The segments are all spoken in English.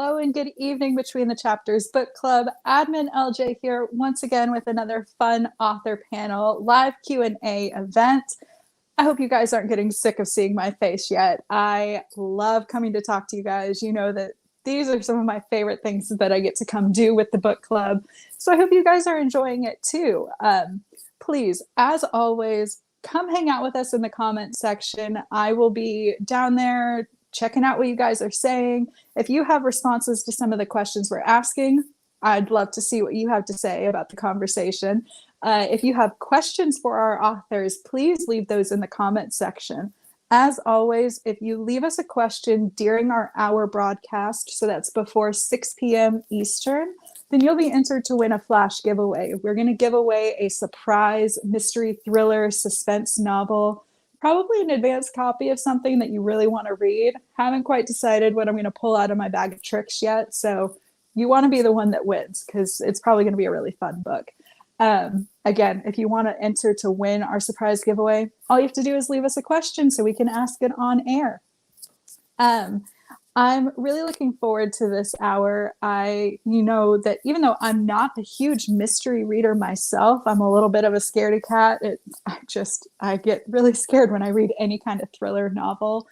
hello and good evening between the chapters book club. Admin LJ here once again with another fun author panel live Q&A event. I hope you guys aren't getting sick of seeing my face yet. I love coming to talk to you guys. You know that these are some of my favorite things that I get to come do with the book club. So I hope you guys are enjoying it too. Please, as always, come hang out with us in the comment section. I will be down there checking out what you guys are saying. If you have responses to some of the questions we're asking, I'd love to see what you have to say about the conversation. If you have questions for our authors, please leave those in the comment section. As always, if you leave us a question during our hour broadcast, so that's before 6 p.m. Eastern, then you'll be entered to win a flash giveaway. We're going to give away a surprise mystery thriller suspense novel, probably an advanced copy of something that you really want to read. Haven't quite decided what I'm going to pull out of my bag of tricks yet, so you want to be the one that wins because it's probably going to be a really fun book. Again, if you want to enter to win our surprise giveaway, all you have to do is leave us a question so we can ask it on air. I'm really looking forward to this hour. You know that even though I'm not a huge mystery reader myself, I'm a little bit of a scaredy cat. I get really scared when I read any kind of thriller novel.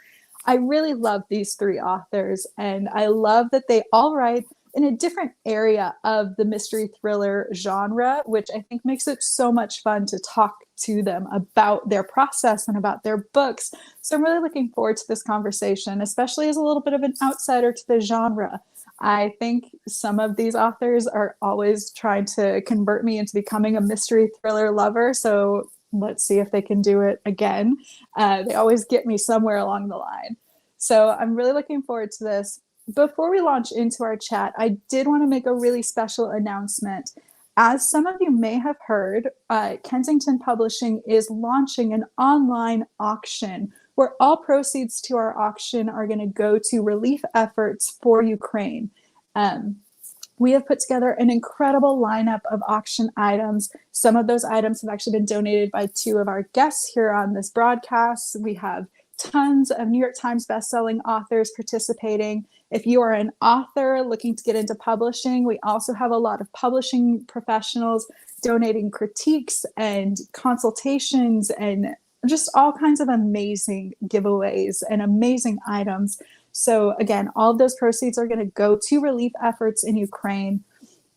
I really love these three authors, and I love that they all write in a different area of the mystery thriller genre, which I think makes it so much fun to talk to them about their process and about their books. So I'm really looking forward to this conversation, especially as a little bit of an outsider to the genre. I think some of these authors are always trying to convert me into becoming a mystery thriller lover. So let's see if they can do it again. They always get me somewhere along the line. So I'm really looking forward to this. Before we launch into our chat, I did want to make a really special announcement. As some of you may have heard, Kensington Publishing is launching an online auction where all proceeds to our auction are going to go to relief efforts for Ukraine. We have put together an incredible lineup of auction items. Some of those items have actually been donated by two of our guests here on this broadcast. We have tons of New York Times bestselling authors participating. If you are an author looking to get into publishing, we also have a lot of publishing professionals donating critiques and consultations and just all kinds of amazing giveaways and amazing items. So again, all of those proceeds are going to go to relief efforts in Ukraine.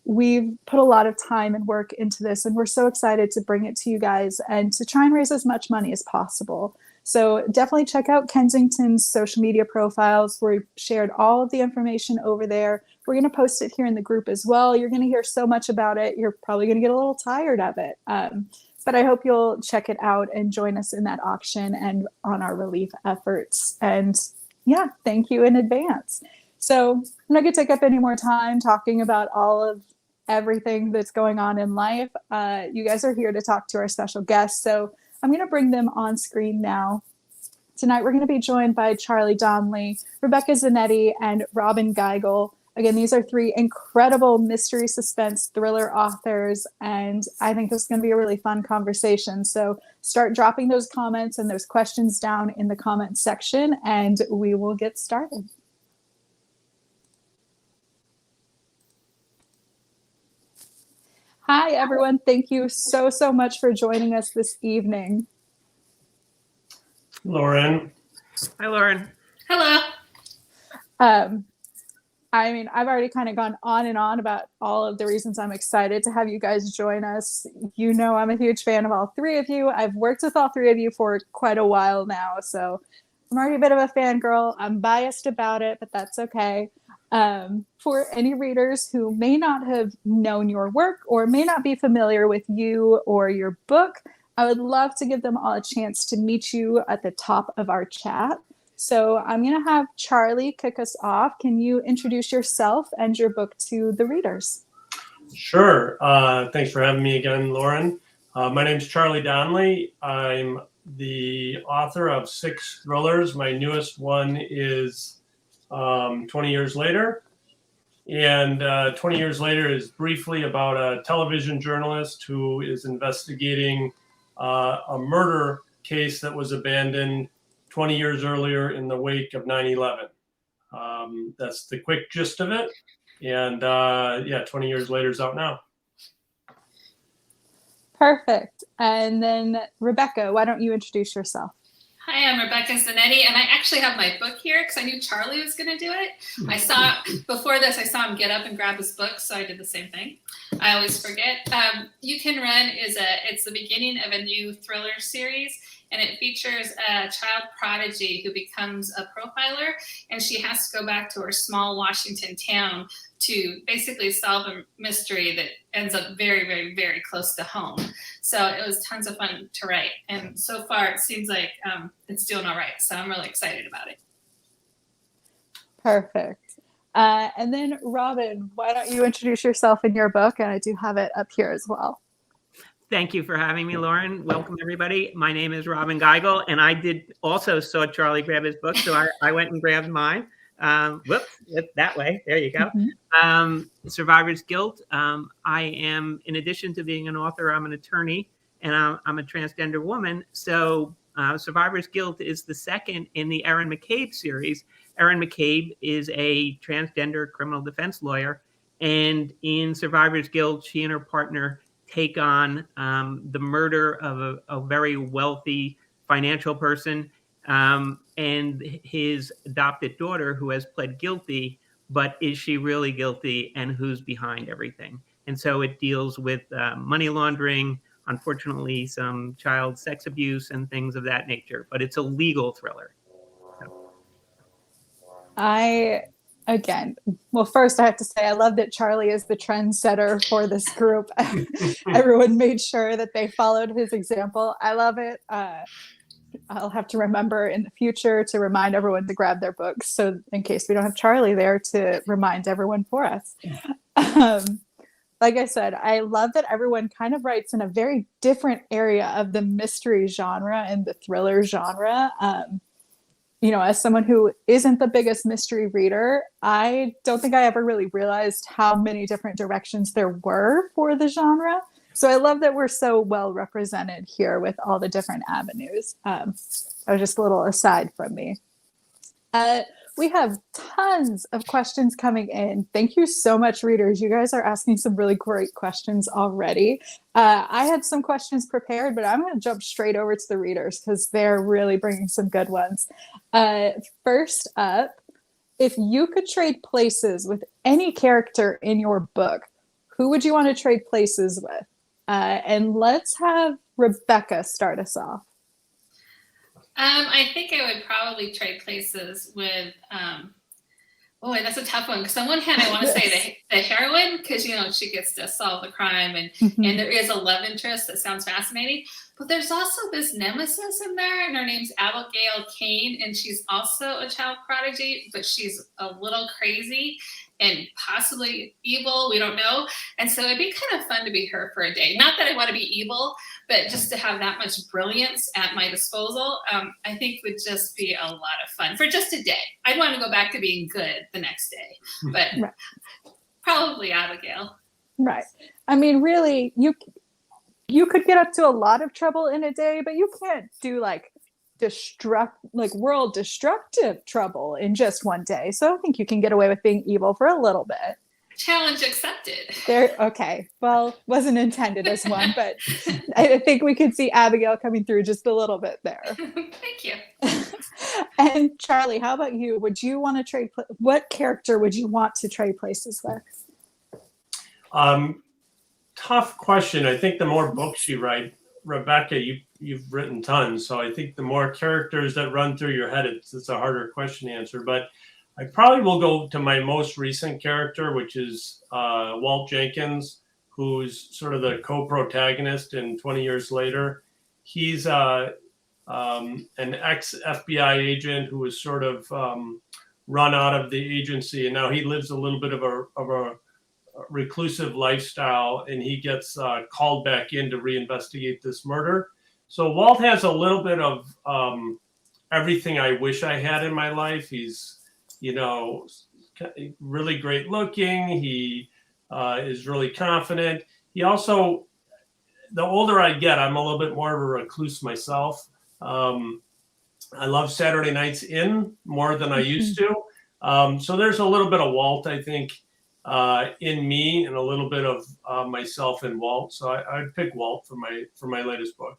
We've put a lot of time and work into this, and we're so excited to bring it to you guys and to try and raise as much money as possible. So definitely check out Kensington's social media profiles. We've shared all of the information over there. We're going to post it here in the group as well. You're going to hear so much about it. You're probably going to get a little tired of it. But I hope you'll check it out and join us in that auction and on our relief efforts. And yeah, thank you in advance. So I'm not going to take up any more time talking about all of everything that's going on in life. You guys are here to talk to our special guests. So I'm going to bring them on screen now. Tonight, we're going to be joined by Charlie Donlea, Rebecca Zanetti, and Robyn Gigl. Again, these are three incredible mystery suspense thriller authors, and I think this is going to be a really fun conversation. So start dropping those comments and those questions down in the comment section, and we will get started. Hi, everyone. Thank you so much for joining us this evening. Lauren. Hi, Lauren. Hello. I mean, I've already kind of gone on and on about all of the reasons I'm excited to have you guys join us. You know, I'm a huge fan of all three of you. I've worked with all three of you for quite a while now, so I'm already a bit of a fangirl. I'm biased about it, but that's okay. For any readers who may not have known your work or may not be familiar with you or your book, I would love to give them all a chance to meet you at the top of our chat. So I'm going to have Charlie kick us off. Can you introduce yourself and your book to the readers? Sure. Thanks for having me again, Lauren. My name's Charlie Donlea. I'm the author of 6 thrillers. My newest one is 20 Years Later. And 20 Years Later is briefly about a television journalist who is investigating a murder case that was abandoned 20 years earlier in the wake of 9/11. That's the quick gist of it. And yeah, 20 years later is out now. Perfect. And then Rebecca, why don't you introduce yourself? Hi, I'm Rebecca Zanetti, and I actually have my book here because I knew Charlie was going to do it. I saw, before this, I saw him get up and grab his book, so I did the same thing. I always forget. You Can Run it's the beginning of a new thriller series, and it features a child prodigy who becomes a profiler, and she has to go back to her small Washington town to basically solve a mystery that ends up very, very, very close to home. So it was tons of fun to write. And so far, it seems like it's doing all right. So I'm really excited about it. Perfect. And then Robyn, why don't you introduce yourself in your book? And I do have it up here as well. Thank you for having me, Lauren. Welcome, everybody. My name is Robyn Gigl, and I did also saw Charlie grab his book, so I went and grabbed mine. Whoops, that way. There you go. Survivor's Guilt. I am, in addition to being an author, I'm an attorney, and I'm a transgender woman. So Survivor's Guilt is the second in the Erin McCabe series. Erin McCabe is a transgender criminal defense lawyer, and in Survivor's Guilt, she and her partner take on the murder of a very wealthy financial person and his adopted daughter, who has pled guilty, but is she really guilty, and who's behind everything? And so it deals with money laundering, unfortunately, some child sex abuse and things of that nature, but it's a legal thriller. Well, first I have to say, I love that Charlie is the trendsetter for this group. Everyone made sure that they followed his example. I love it. I'll have to remember in the future to remind everyone to grab their books, so in case we don't have Charlie there to remind everyone for us. Like I said, I love that everyone kind of writes in a very different area of the mystery genre and the thriller genre. As someone who isn't the biggest mystery reader, I don't think I ever really realized how many different directions there were for the genre. So I love that we're so well represented here with all the different avenues. That was just a little aside from me. We have tons of questions coming in. Thank you so much, readers. You guys are asking some really great questions already. I had some questions prepared, but I'm going to jump straight over to the readers because they're really bringing some good ones. First up, if you could trade places with any character in your book, who would you want to trade places with? And let's have Rebecca start us off. I think I would probably trade places with, that's a tough one. Because on one hand, I want to say the heroine, because, she gets to solve the crime and there is a love interest that sounds fascinating. But there's also this nemesis in there, and her name's Abigail Kane, and she's also a child prodigy, but she's a little crazy and possibly evil. We don't know. And so it'd be kind of fun to be her for a day. Not that I want to be evil, but just to have that much brilliance at my disposal, I think would just be a lot of fun for just a day. I'd want to go back to being good the next day, but probably Abigail. Right. I mean, really, you could get up to a lot of trouble in a day, but you can't do world destructive trouble in just one day. So I think you can get away with being evil for a little bit. Challenge accepted. Okay. Well, wasn't intended as one, but I think we could see Abigail coming through just a little bit there. Thank you. And Charlie, how about you? Would you want to trade? What character would you want to trade places with? Tough question. I think the more books you write, Rebecca, you've written tons, so I think the more characters that run through your head, it's a harder question to answer. But I probably will go to my most recent character, which is Walt Jenkins, who's sort of the co-protagonist in 20 Years Later. He's an ex-FBI agent who was sort of run out of the agency, and now he lives a little bit of a reclusive lifestyle, and he gets called back in to reinvestigate this murder. So Walt has a little bit of everything I wish I had in my life. He's, really great looking. He is really confident. He also, the older I get, I'm a little bit more of a recluse myself. I love Saturday nights in more than I used to. So there's a little bit of Walt, I think, in me, and a little bit of myself in Walt. So I'd pick Walt for my latest book.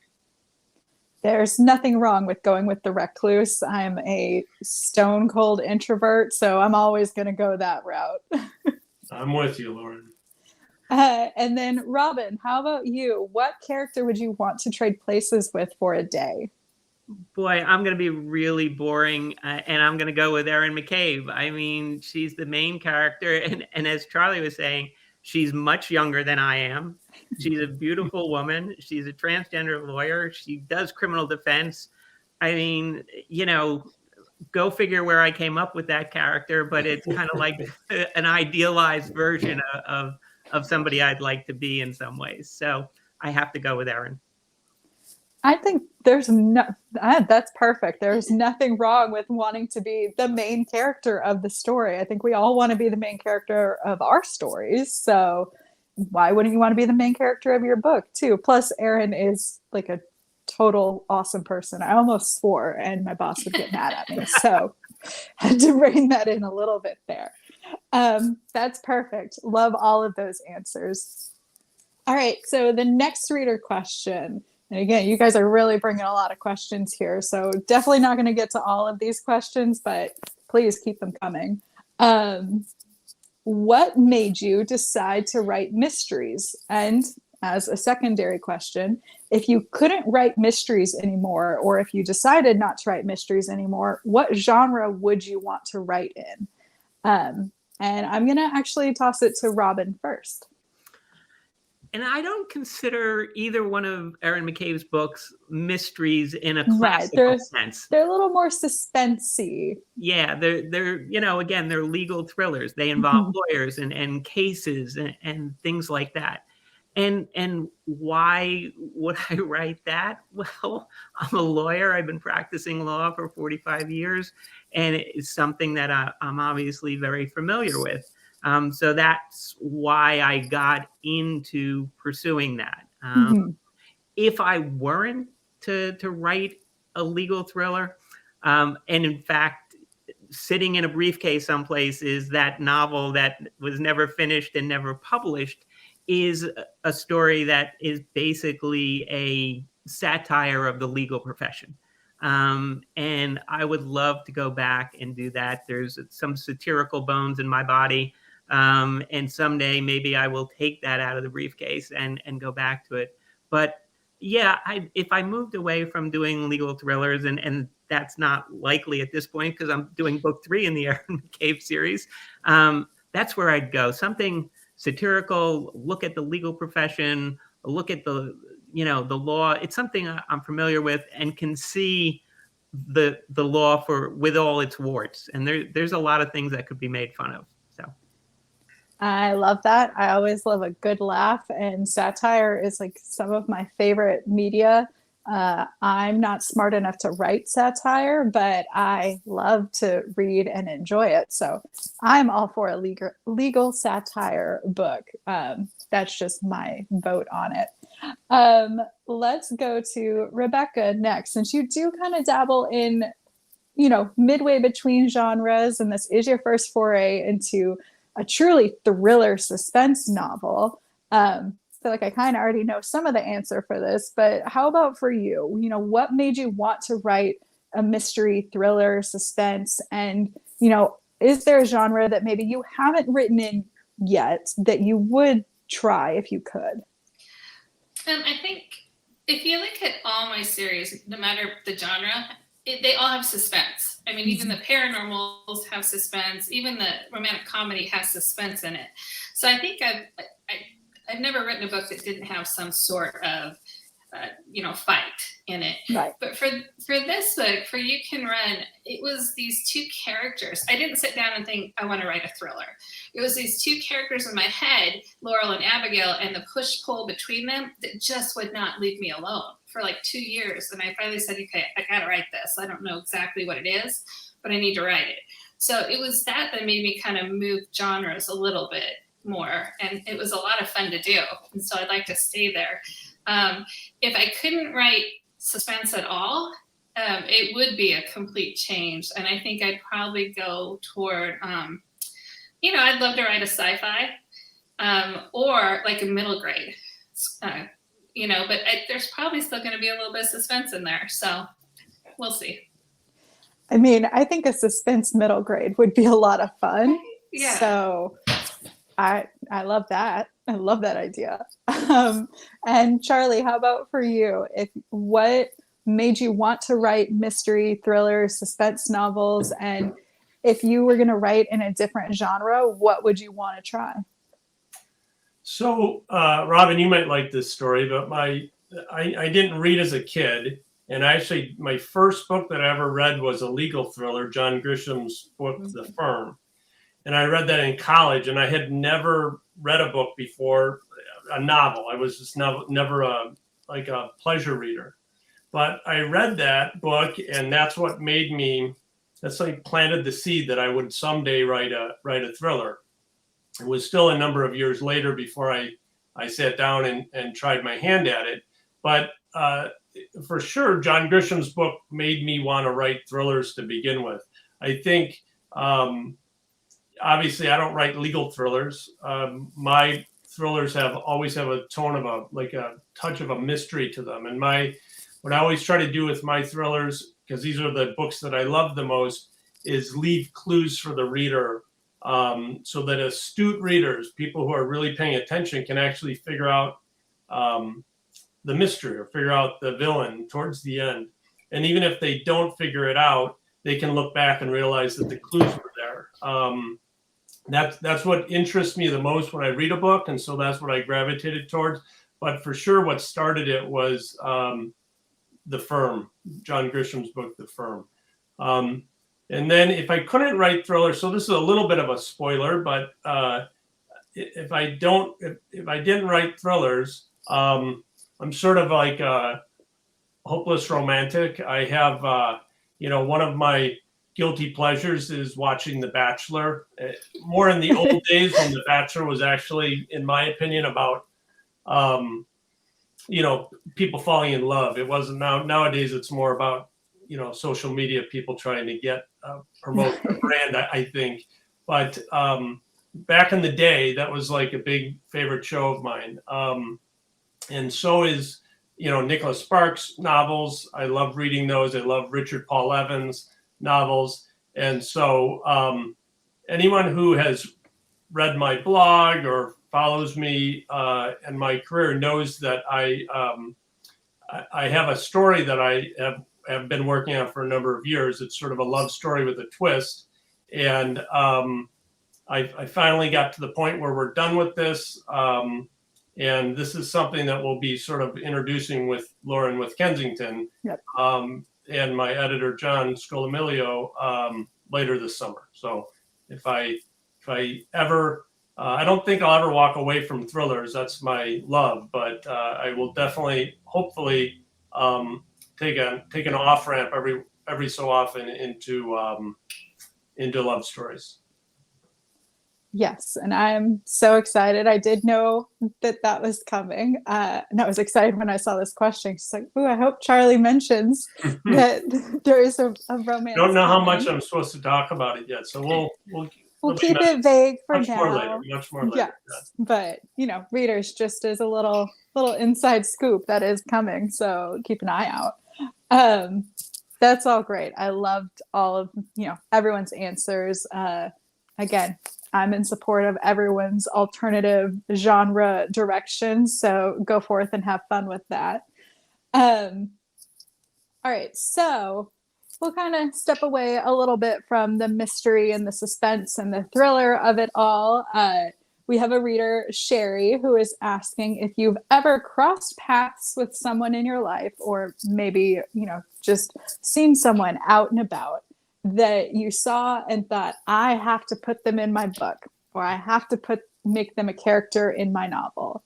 There's nothing wrong with going with the recluse. I'm a stone cold introvert, so I'm always going to go that route. I'm with you, Lauren. And then Robyn, how about you? What character would you want to trade places with for a day? Boy, I'm going to be really boring, and I'm going to go with Erin McCabe. I mean, she's the main character, and as Charlie was saying, she's much younger than I am. She's a beautiful woman. She's a transgender lawyer. She does criminal defense. I mean, go figure where I came up with that character, but it's kind of like an idealized version of somebody I'd like to be in some ways. So I have to go with Erin. I think that's perfect. There's nothing wrong with wanting to be the main character of the story. I think we all want to be the main character of our stories. So why wouldn't you want to be the main character of your book too? Plus Erin is like a total awesome person. I almost swore and my boss would get mad at me. So I had to rein that in a little bit there. That's perfect. Love all of those answers. All right. So the next reader question. And again, you guys are really bringing a lot of questions here. So definitely not going to get to all of these questions, but please keep them coming. What made you decide to write mysteries? And as a secondary question, if you couldn't write mysteries anymore, or if you decided not to write mysteries anymore, what genre would you want to write in? And I'm going to actually toss it to Robyn first. And I don't consider either one of Erin McCabe's books mysteries in a classical sense. They're a little more suspensey. Yeah, they're again, they're legal thrillers. They involve lawyers and cases and things like that. And why would I write that? Well, I'm a lawyer. I've been practicing law for 45 years, and it's something that I'm obviously very familiar with. So that's why I got into pursuing that. If I weren't to write a legal thriller, and in fact, Sitting in a Briefcase Someplace is that novel that was never finished and never published, is a story that is basically a satire of the legal profession. And I would love to go back and do that. There's some satirical bones in my body. And someday maybe I will take that out of the briefcase and go back to it. But yeah, if I moved away from doing legal thrillers, and that's not likely at this point because I'm doing book 3 in the Erin McCabe series, that's where I'd go. Something satirical, look at the legal profession, look at the law. It's something I'm familiar with and can see the law with all its warts. And there's a lot of things that could be made fun of. So I love that. I always love a good laugh, and satire is like some of my favorite media. I'm not smart enough to write satire, but I love to read and enjoy it. So I'm all for a legal satire book. That's just my vote on it. Let's go to Rebecca next. Since you do kind of dabble in, midway between genres, and this is your first foray into a truly thriller suspense novel. I feel like I kind of already know some of the answer for this, but how about for you? What made you want to write a mystery thriller suspense? And, is there a genre that maybe you haven't written in yet that you would try if you could? I think if you look at all my series, no matter the genre, they all have suspense. I mean, even the paranormals have suspense. Even the romantic comedy has suspense in it. So I think I've never written a book that didn't have some sort of, fight in it. Right. But for this book, for You Can Run, it was these two characters. I didn't sit down and think, I want to write a thriller. It was these two characters in my head, Laurel and Abigail, and the push-pull between them that just would not leave me alone for like 2 years. And I finally said, okay, I got to write this. I don't know exactly what it is, but I need to write it. So it was that made me kind of move genres a little bit more. And it was a lot of fun to do. And so I'd like to stay there. If I couldn't write suspense at all, it would be a complete change. And I think I'd probably go toward, I'd love to write a sci-fi or like a middle grade, but there's probably still going to be a little bit of suspense in there. So we'll see. I mean, I think a suspense middle grade would be a lot of fun. Yeah. So I love that. I love that idea. And Charlie, how about for you? What made you want to write mystery, thriller, suspense novels? And if you were going to write in a different genre, what would you want to try? So, Robyn, you might like this story, but I didn't read as a kid. And actually, my first book that I ever read was a legal thriller, John Grisham's book, The Firm. And I read that in college, and I had never read a book before, a novel. I was just never a pleasure reader. But I read that book, and that's what planted the seed that I would someday write a thriller. It was still a number of years later before I sat down and tried my hand at it. But for sure, John Grisham's book made me want to write thrillers to begin with. I think, obviously, I don't write legal thrillers. My thrillers always have a tone of a touch of a mystery to them. And what I always try to do with my thrillers, because these are the books that I love the most, is leave clues for the reader, so that astute readers, people who are really paying attention, can actually figure out the mystery or figure out the villain towards the end. And even if they don't figure it out, they can look back and realize that the clues were there. That's what interests me the most when I read a book, and so that's what I gravitated towards. But for sure, what started it was The Firm, John Grisham's book, The Firm. And then if I couldn't write thrillers, so this is a little bit of a spoiler, but if I didn't write thrillers, I'm sort of like a hopeless romantic. I have, one of my guilty pleasures is watching The Bachelor. More in the old days when The Bachelor was actually, in my opinion, about people falling in love. It wasn't nowadays. It's more about social media people trying to promote their brand. I think, but back in the day, that was like a big favorite show of mine. And so is Nicholas Sparks novels. I love reading those. I love Richard Paul Evans novels. And so anyone who has read my blog or follows me and my career knows that I have a story that I have been working on for a number of years. It's sort of a love story with a twist. And I finally got to the point where we're done with this. And this is something that we'll be sort of introducing with Lauren with Kensington. Yep. And my editor, John Scolamilio, later this summer. So if I ever, I don't think I'll ever walk away from thrillers. That's my love, but I will definitely, hopefully, take an off ramp every so often into love stories. Yes, and I'm so excited. I did know that was coming, and I was excited when I saw this question. She's like, "Ooh, I hope Charlie mentions that there is a romance." Don't know how much I'm supposed to talk about it yet, so we'll keep it vague for much now. Much more later. Yes, but readers, just as a little inside scoop that is coming, so keep an eye out. That's all great. I loved all of everyone's answers. Again, I'm in support of everyone's alternative genre direction, so go forth and have fun with that. All right, so we'll kind of step away a little bit from the mystery and the suspense and the thriller of it all. We have a reader, Sherry, who is asking if you've ever crossed paths with someone in your life, or maybe, just seen someone out and about that you saw and thought, I have to put them in my book, or I have to make them a character in my novel.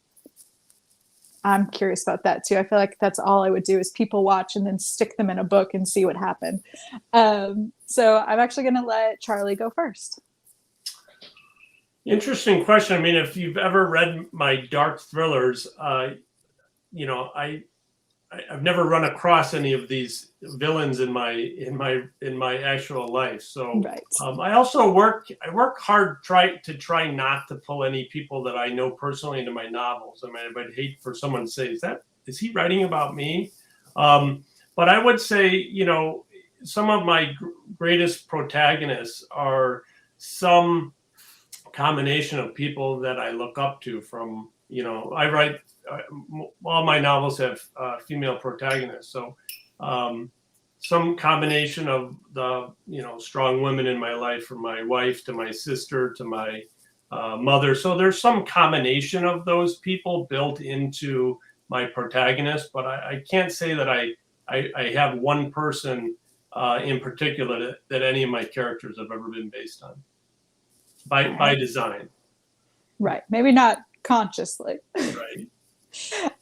I'm curious about that too. I feel like that's all I would do is people watch and then stick them in a book and see what happened. So I'm actually going to let Charlie go first. Interesting question. I mean, if you've ever read my dark thrillers, I I've never run across any of these villains in my actual life. So Right. I also work hard to try not to pull any people that I know personally into my novels. I mean, I would hate for someone to say, is he writing about me? But I would say, you know, some of my greatest protagonists are some combination of people that I look up to from, you know, I write, all my novels have female protagonists. So some combination of the, you know, strong women in my life, from my wife to my sister to my mother. So there's some combination of those people built into my protagonist, but I can't say that I have one person in particular that any of my characters have ever been based on by design. Right. Maybe not consciously. Right.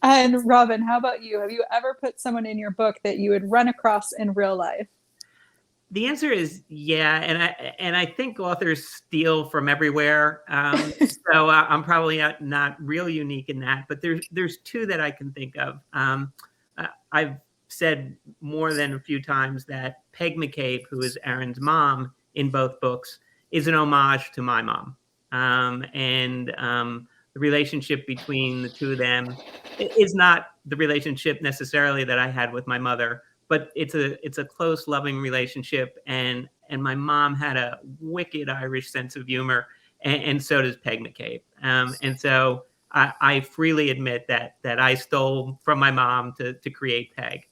And Robyn, how about you? Have you ever put someone in your book that you would run across in real life? The answer is yeah, and I think authors steal from everywhere. So I'm probably not real unique in that, but there's two that I can think of. I've said more than a few times that Peg McCabe, who is Aaron's mom in both books, is an homage to my mom, and the relationship between the two of them is not the relationship necessarily that I had with my mother, but it's a close, loving relationship. And my mom had a wicked Irish sense of humor, and so does Peg McCabe. And so I freely admit that I stole from my mom to create Peg.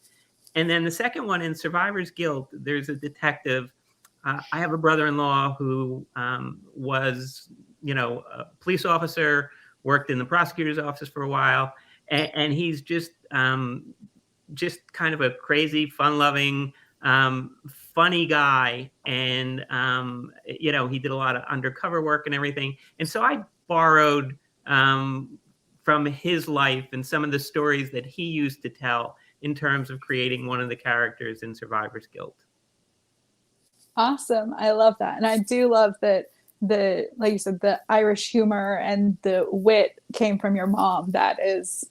And then the second one, in Survivor's Guilt, there's a detective. I have a brother-in-law who was, you know, a police officer, worked in the prosecutor's office for a while, and he's just kind of a crazy, fun-loving, funny guy. And, you know, he did a lot of undercover work and everything. And so I borrowed from his life and some of the stories that he used to tell in terms of creating one of the characters in Survivor's Guilt. Awesome. I love that. And I do love that like you said, the Irish humor and the wit came from your mom. That's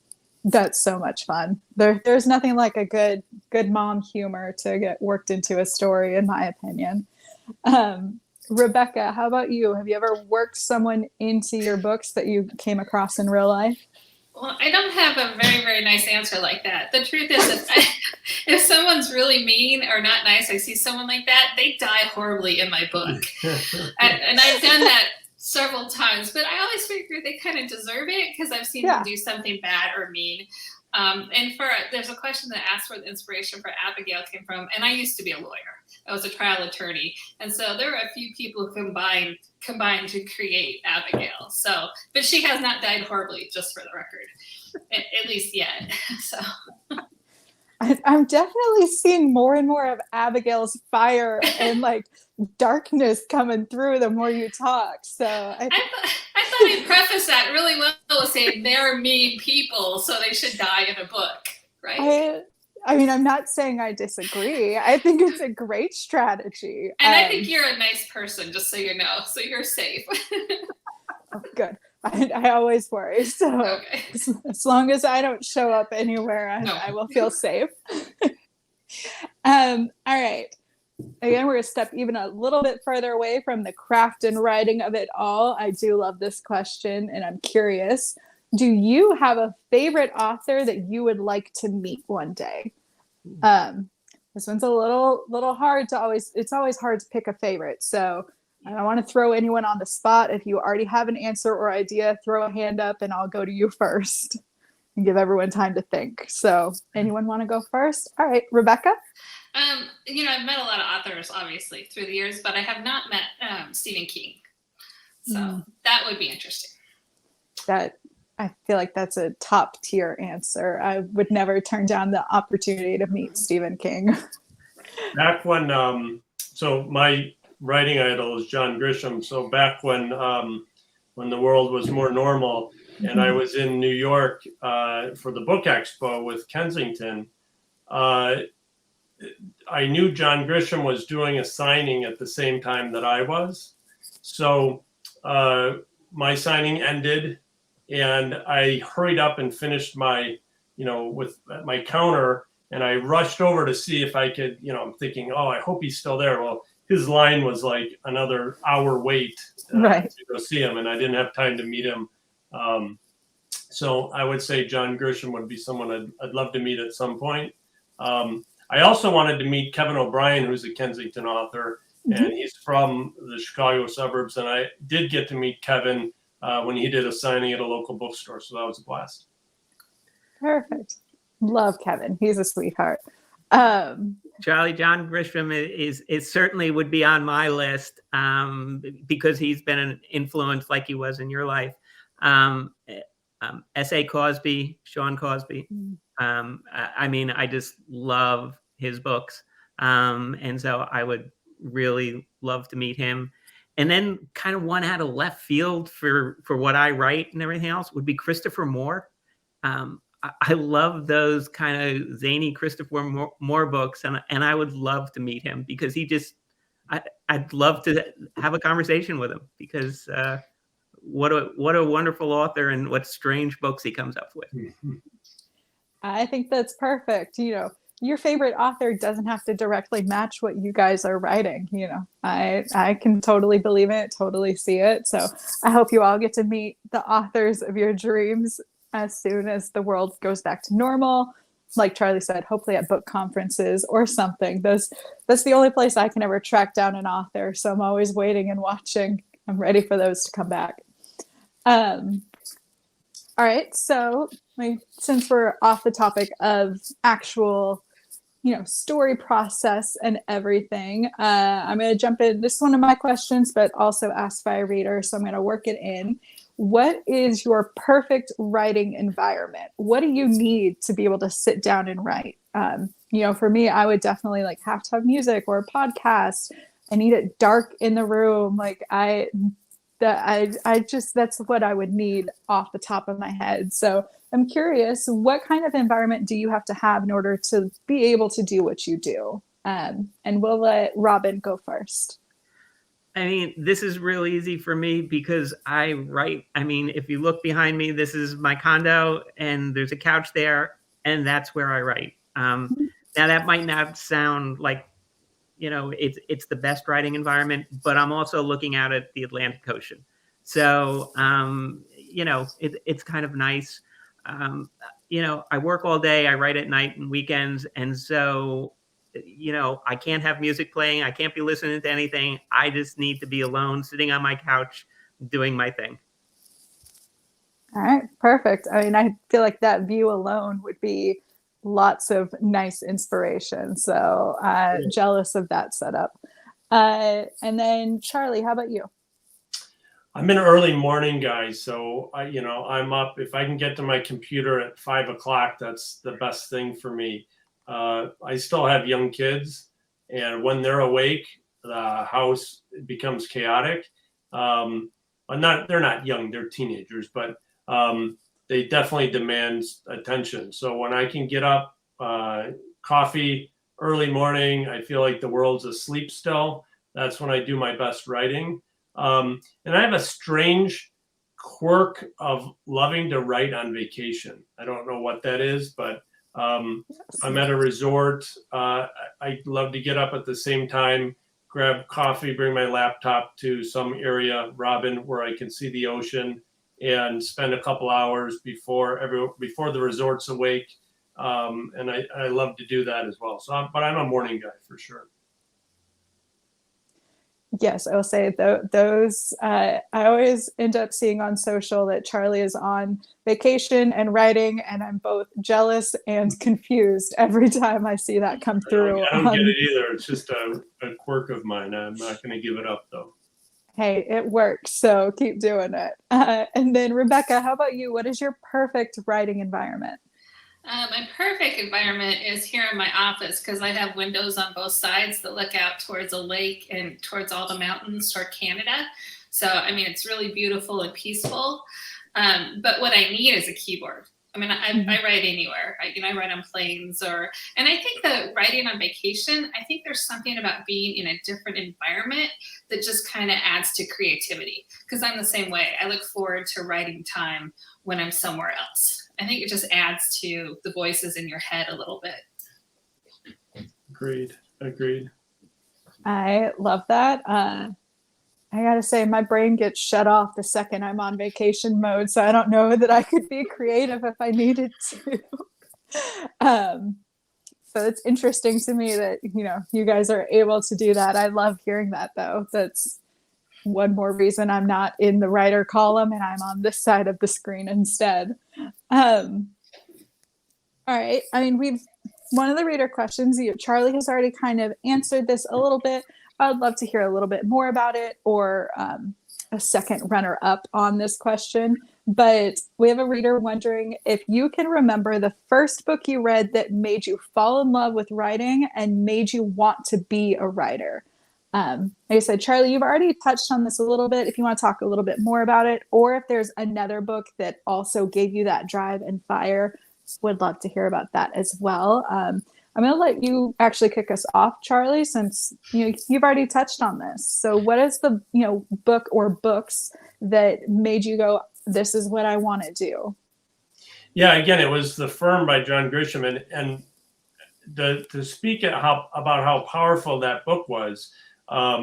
so much fun. There's nothing like a good mom humor to get worked into a story, in my opinion. Rebecca, how about you? Have you ever worked someone into your books that you came across in real life? Well, I don't have a very, very nice answer like that. The truth is, if someone's really mean or not nice, I see someone like that, they die horribly in my book. And I've done that several times, but I always figure they kind of deserve it because I've seen them do something bad or mean. And there's a question that asks where the inspiration for Abigail came from. And I used to be a lawyer. I was a trial attorney. And so there were a few people who combined to create Abigail. So, but she has not died horribly, just for the record, at least yet. So I'm definitely seeing more and more of Abigail's fire and like darkness coming through the more you talk. So I thought I'd preface that really well with saying they're mean people, so they should die in a book, right? I mean, I'm not saying I disagree. I think it's a great strategy. And I think you're a nice person, just so you know, so you're safe. Oh, good. I always worry. So okay. As long as I don't show up anywhere, I will feel safe. All right. Again, we're going to step even a little bit further away from the craft and writing of it all. I do love this question, and I'm curious. Do you have a favorite author that you would like to meet one day? This one's a little hard to always. It's always hard to pick a favorite. So I don't want to throw anyone on the spot. If you already have an answer or idea, throw a hand up, and I'll go to you first and give everyone time to think. So anyone want to go first? All right, Rebecca. You know, I've met a lot of authors, obviously, through the years, but I have not met Stephen King. So that would be interesting. I feel like that's a top tier answer. I would never turn down the opportunity to meet Stephen King. Back when, so my writing idol is John Grisham. So back when the world was more normal, and I was in New York for the book expo with Kensington, I knew John Grisham was doing a signing at the same time that I was. So my signing ended, and I hurried up and finished my with my counter, and I rushed over to see if I could, I'm thinking, oh, I hope he's still there. Well, his line was like another hour wait Right. to go see him, and I didn't have time to meet him. So I would say John Grisham would be someone I'd love to meet at some point. I also wanted to meet Kevin O'Brien, who's a Kensington author, and he's from the Chicago suburbs. And I did get to meet Kevin when he did a signing at a local bookstore. So that was a blast. Perfect. Love Kevin. He's a sweetheart. Charlie, John Grisham is certainly would be on my list because he's been an influence like he was in your life. S.A. Cosby, Sean Cosby. I mean, I just love his books. And so I would really love to meet him. And then kind of one out of left field for what I write and everything else would be Christopher Moore. I love those kind of zany Christopher Moore books. And I would love to meet him because I'd love to have a conversation with him because what a wonderful author and what strange books he comes up with. I think that's perfect. Your favorite author doesn't have to directly match what you guys are writing. I can totally believe it, totally see it. So I hope you all get to meet the authors of your dreams as soon as the world goes back to normal. Like Charlie said, hopefully at book conferences or something. That's the only place I can ever track down an author. So I'm always waiting and watching. I'm ready for those to come back. All right. So since we're off the topic of actual, story process and everything, I'm going to jump in. This is one of my questions, but also asked by a reader. So I'm going to work it in. What is your perfect writing environment? What do you need to be able to sit down and write? For me, I would definitely have to have music or a podcast. I need it dark in the room. That's what I would need off the top of my head. So I'm curious, what kind of environment do you have to have in order to be able to do what you do? And we'll let Robyn go first. I mean, this is real easy for me because I write. I mean, if you look behind me, this is my condo and there's a couch there and that's where I write. Now that might not sound like, it's the best writing environment, but I'm also looking out at the Atlantic Ocean. So, it's kind of nice. I work all day, I write at night and weekends. And so, I can't have music playing. I can't be listening to anything. I just need to be alone, sitting on my couch, doing my thing. All right, perfect. I mean, I feel like that view alone would be lots of nice inspiration. So jealous of that setup. And then Charlie, how about you? I'm an early morning guy. So I'm up. If I can get to my computer at 5:00, that's the best thing for me. I still have young kids, and when they're awake, the house becomes chaotic. They're not young, they're teenagers, but they definitely demand attention. So when I can get up, coffee, early morning, I feel like the world's asleep still. That's when I do my best writing. And I have a strange quirk of loving to write on vacation. I don't know what that is, but I'm at a resort. I love to get up at the same time, grab coffee, bring my laptop to some area, Robyn, where I can see the ocean, and spend a couple hours before the resort's awake. And I love to do that as well. But I'm a morning guy for sure. Yes, I will say those. I always end up seeing on social that Charlie is on vacation and writing, and I'm both jealous and confused every time I see that come through. I don't get it either. It's just a quirk of mine. I'm not going to give it up, though. Hey, it works, so keep doing it. And then Rebecca, how about you? What is your perfect writing environment? My perfect environment is here in my office because I have windows on both sides that look out towards a lake and towards all the mountains toward Canada. So, I mean, it's really beautiful and peaceful. But what I need is a keyboard. I mean, I write anywhere. I write on planes and I think that writing on vacation, I think there's something about being in a different environment that just kind of adds to creativity. Because I'm the same way. I look forward to writing time when I'm somewhere else. I think it just adds to the voices in your head a little bit. Agreed. I love that. I gotta say, my brain gets shut off the second I'm on vacation mode, so I don't know that I could be creative if I needed to. So it's interesting to me that, you guys are able to do that. I love hearing that, though. That's one more reason I'm not in the writer column and I'm on this side of the screen instead. All right. I mean, one of the reader questions, Charlie has already kind of answered this a little bit. I'd love to hear a little bit more about it, or a second runner up on this question. But we have a reader wondering if you can remember the first book you read that made you fall in love with writing and made you want to be a writer. Like I said, Charlie, you've already touched on this a little bit. If you want to talk a little bit more about it, or if there's another book that also gave you that drive and fire, would love to hear about that as well. I'm going to let you actually kick us off, Charlie, since you've already touched on this. So what is the book or books that made you go, this is what I want to do? Yeah, again, it was The Firm by John Grisham, and to speak about how powerful that book was. I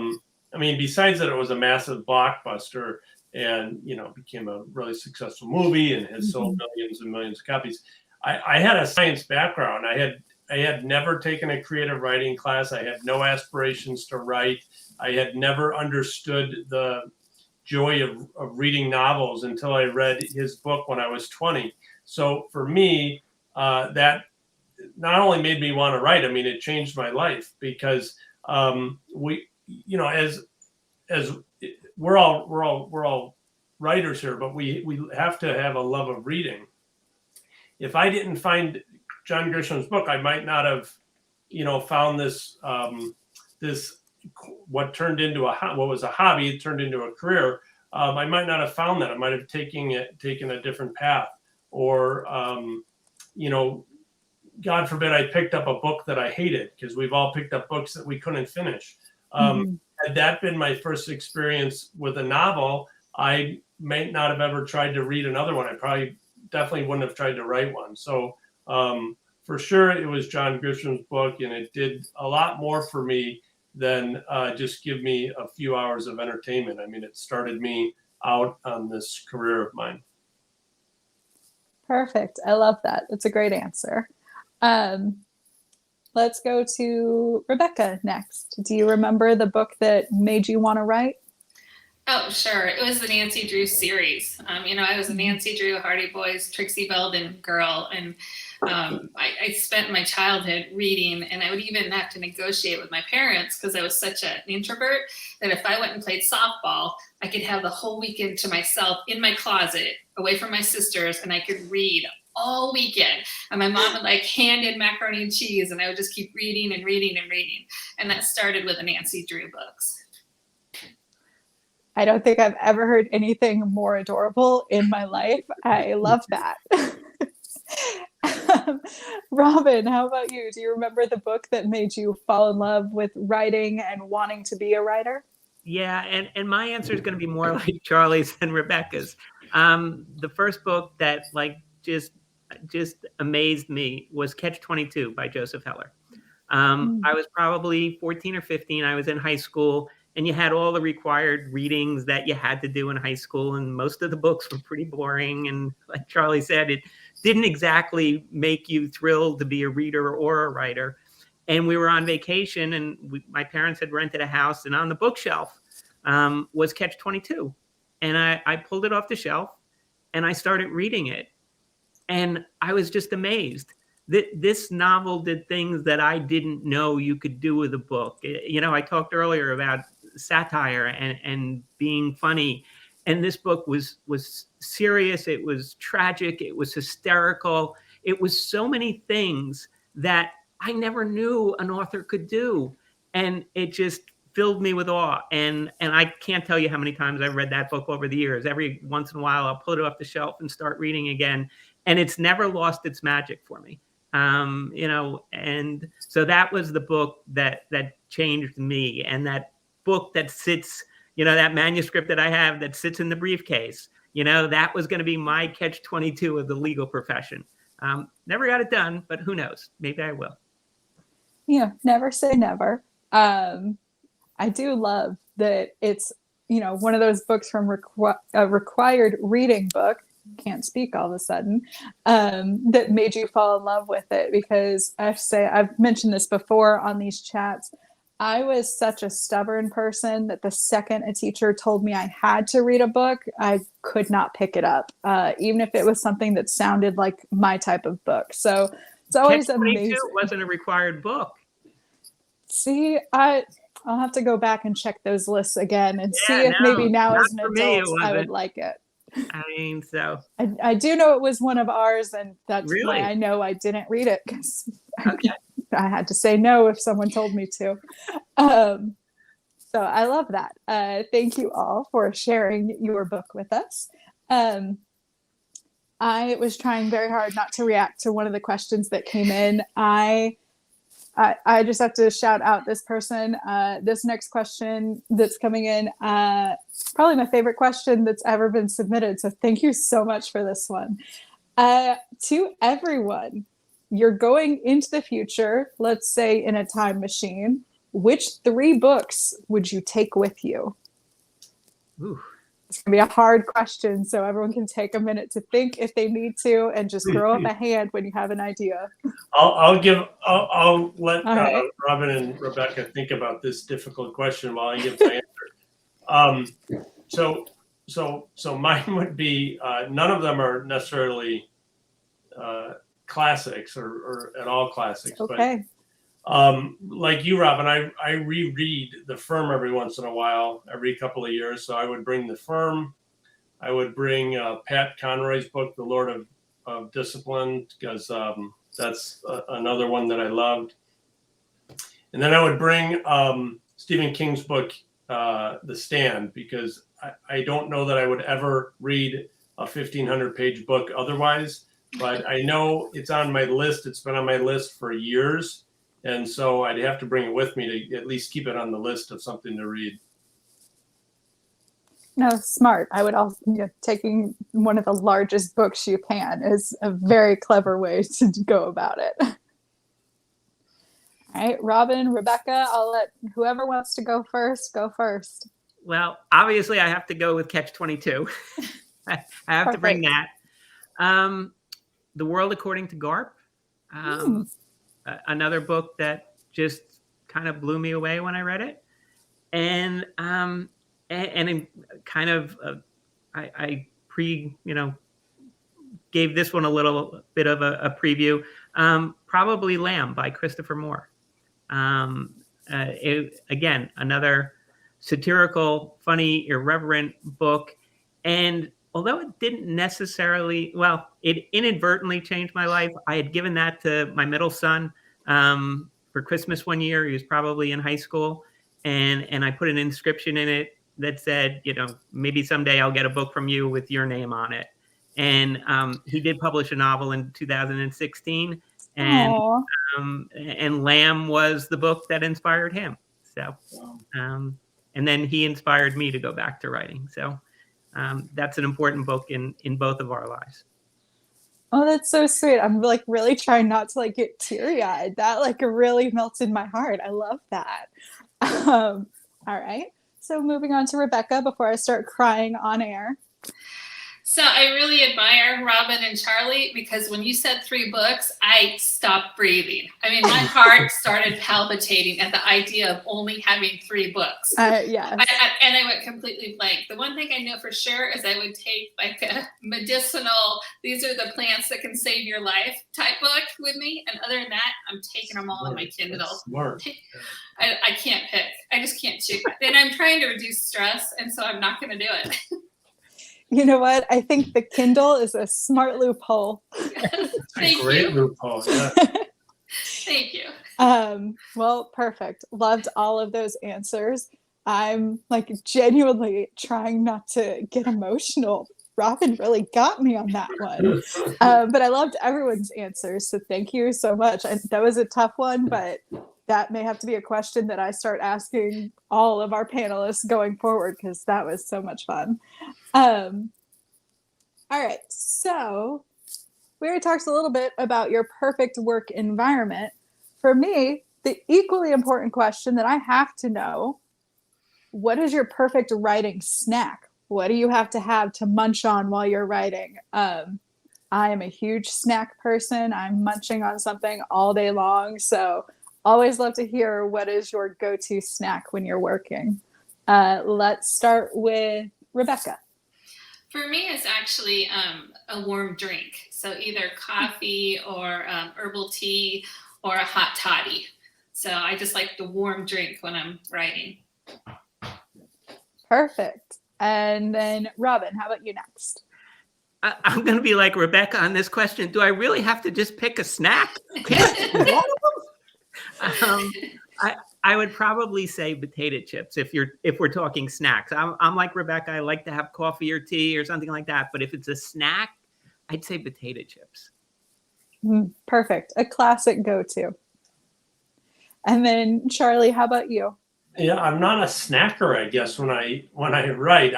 mean, besides that, it was a massive blockbuster, and became a really successful movie and has sold millions and millions of copies. I had a science background. I had never taken a creative writing class. I had no aspirations to write. I had never understood the joy of reading novels until I read his book when I was 20. So for me, that not only made me want to write, I mean, it changed my life, because as we're all writers here, but we have to have a love of reading. If I didn't find John Grisham's book, I might not have, found this what turned into what was a hobby, it turned into a career. I might not have found that. I might have taken a different path, or God forbid, I picked up a book that I hated, because we've all picked up books that we couldn't finish. Had that been my first experience with a novel, I might not have ever tried to read another one. I definitely wouldn't have tried to write one. So for sure, it was John Grisham's book, and it did a lot more for me than just give me a few hours of entertainment. I mean, it started me out on this career of mine. Perfect. I love that. That's a great answer. Let's go to Rebecca next. Do you remember the book that made you want to write? Oh, sure. It was the Nancy Drew series. I was a Nancy Drew, Hardy Boys, Trixie Belden girl. And I spent my childhood reading, and I would even have to negotiate with my parents, because I was such an introvert that if I went and played softball, I could have the whole weekend to myself in my closet, away from my sisters, and I could read all weekend. And my mom would hand in macaroni and cheese, and I would just keep reading and reading and reading. And that started with the Nancy Drew books. I don't think I've ever heard anything more adorable in my life. I love that. Robyn, how about you? Do you remember the book that made you fall in love with writing and wanting to be a writer? Yeah, and my answer is going to be more like Charlie's and Rebecca's. The first book that just amazed me was Catch-22 by Joseph Heller. I was probably 14 or 15. I was in high school, and you had all the required readings that you had to do in high school, and most of the books were pretty boring. And like Charlie said, it didn't exactly make you thrilled to be a reader or a writer. And we were on vacation, and my parents had rented a house, and on the bookshelf was Catch-22. And I pulled it off the shelf, and I started reading it. And I was just amazed that this novel did things that I didn't know you could do with a book. I talked earlier about satire and being funny. And this book was serious. It was tragic. It was hysterical. It was so many things that I never knew an author could do. And it just filled me with awe. And I can't tell you how many times I've read that book over the years. Every once in a while, I'll pull it off the shelf and start reading again. And it's never lost its magic for me. And so that was the book that changed me. And that book that sits, that manuscript that I have that sits in the briefcase, that was going to be my catch-22 of the legal profession. Never got it done, but who knows? Maybe I will. Never say never. I do love that it's, one of those books from a required reading book, can't speak all of a sudden, that made you fall in love with it. Because I have to say, I've mentioned this before on these chats, I was such a stubborn person that the second a teacher told me I had to read a book, I could not pick it up, even if it was something that sounded like my type of book. So it's always amazing. It wasn't a required book. See, I'll have to go back and check those lists again and see if maybe now as an adult I would like it. I mean, so I do know it was one of ours, and that's really? why I know I didn't read it, because I had to say no if someone told me to. So I love that. Thank you all for sharing your book with us. I was trying very hard not to react to one of the questions that came in. I just have to shout out this person. This next question that's coming in, probably my favorite question that's ever been submitted. So thank you so much for this one. To everyone, you're going into the future, let's say in a time machine. Which 3 books would you take with you? Ooh. It's going to be a hard question, so everyone can take a minute to think if they need to, and just throw up a hand when you have an idea. I'll let Robyn and Rebecca think about this difficult question while I give my answer. So mine would be, none of them are necessarily classics or at all classics. Okay. But like you, Robyn, I reread The Firm every once in a while, every couple of years. So I would bring The Firm. I would bring Pat Conroy's book, The Lord of Discipline, because that's another one that I loved. And then I would bring Stephen King's book, The Stand, because I don't know that I would ever read a 1,500-page book otherwise. But I know it's on my list. It's been on my list for years. And so I'd have to bring it with me to at least keep it on the list of something to read. No, smart. I would also, taking one of the largest books you can is a very clever way to go about it. All right, Robyn, Rebecca, I'll let whoever wants to go first, go first. Well, obviously I have to go with Catch-22. I have to bring that. The World According to Garp. Another book that just kind of blew me away when I read it. And kind of, I gave this one a little bit of a preview. Probably Lamb by Christopher Moore. Again, another satirical, funny, irreverent book. And although it didn't necessarily, it inadvertently changed my life. I had given that to my middle son for Christmas one year. He was probably in high school. And I put an inscription in it that said, maybe someday I'll get a book from you with your name on it. And he did publish a novel in 2016. And Lamb was the book that inspired him. So, and then he inspired me to go back to writing. So that's an important book in both of our lives. Oh, that's so sweet. I'm really trying not to get teary-eyed. That really melted my heart. I love that. All right. So moving on to Rebecca before I start crying on air. So I really admire Robyn and Charlie, because when you said 3 books, I stopped breathing. I mean, my heart started palpitating at the idea of only having 3 books. Yes. And I went completely blank. The one thing I know for sure is I would take a medicinal, these are the plants that can save your life type book with me. And other than that, I'm taking them all on my Kindle. That's smart. I can't pick. I just can't choose. And I'm trying to reduce stress, and so I'm not going to do it. You know what? I think the Kindle is a smart loophole. Thank you. Great loophole. Yeah. Thank you. Well, perfect. Loved all of those answers. I'm genuinely trying not to get emotional. Robyn really got me on that one. But I loved everyone's answers. So thank you so much. That was a tough one, but that may have to be a question that I start asking all of our panelists going forward, because that was so much fun. All right. So we already talked a little bit about your perfect work environment. For me, the equally important question that I have to know, what is your perfect writing snack? What do you have to munch on while you're writing? I am a huge snack person. I'm munching on something all day long. So always love to hear what is your go-to snack when you're working. Let's start with Rebecca. For me, it's actually a warm drink. So either coffee or herbal tea or a hot toddy. So I just like the warm drink when I'm writing. Perfect. And then Robyn, how about you next? I'm going to be like Rebecca on this question. Do I really have to just pick a snack? I would probably say potato chips if we're talking snacks. I'm like Rebecca. I like to have coffee or tea or something like that. But if it's a snack, I'd say potato chips. Perfect. A classic go-to. And then Charlie, how about you? Yeah, I'm not a snacker, I guess, when I write.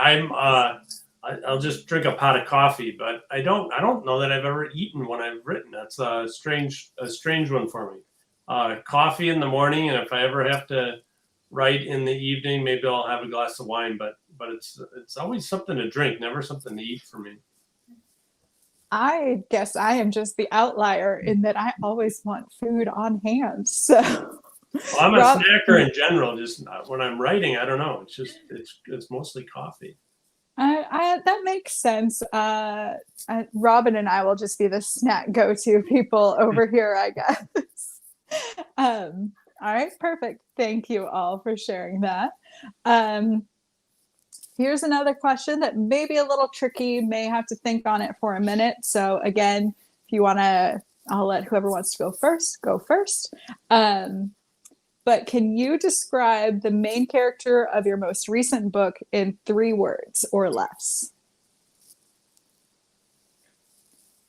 I'll just drink a pot of coffee, but I don't know that I've ever eaten when I've written. That's a strange one for me. Coffee in the morning, and if I ever have to write in the evening, maybe I'll have a glass of wine. But it's always something to drink, never something to eat for me. I guess I am just the outlier in that I always want food on hand. So well, I'm a snacker in general. Just when I'm writing, I don't know. It's mostly coffee. That makes sense. Robyn and I will just be the snack go-to people over here, I guess. All right, perfect. Thank you all for sharing that. Here's another question that may be a little tricky, may have to think on it for a minute. So again, if you want to, I'll let whoever wants to go first. But can you describe the main character of your most recent book in 3 words or less?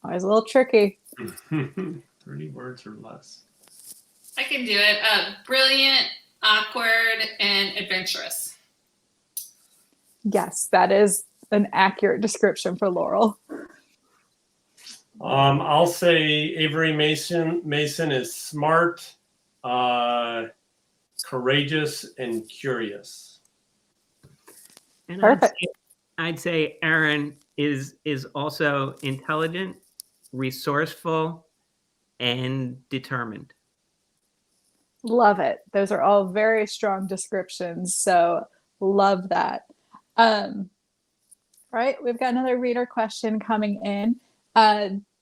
Always a little tricky. 30 words or less. I can do it. Brilliant, awkward, and adventurous. Yes, that is an accurate description for Laurel. I'll say Avery Mason is smart, courageous, and curious. And Perfect. I'd say Aaron is also intelligent, resourceful, and determined. Love it. Those are all very strong descriptions. So love that. All right, we've got another reader question coming in.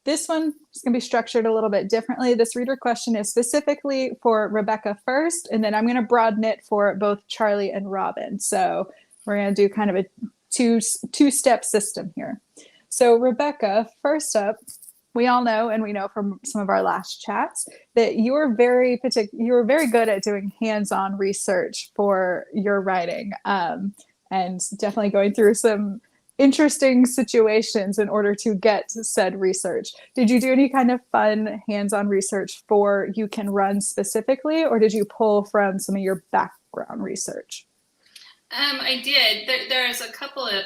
This one is going to be structured a little bit differently. This reader question is specifically for Rebecca first, and then I'm going to broaden it for both Charlie and Robyn. So we're going to do kind of a two-step system here. So Rebecca, first up, we all know, and we know from some of our last chats, that you were very good at doing hands-on research for your writing, and definitely going through some interesting situations in order to get said research. Did you do any kind of fun hands-on research for You Can Run specifically, or did you pull from some of your background research? I did. There's a couple of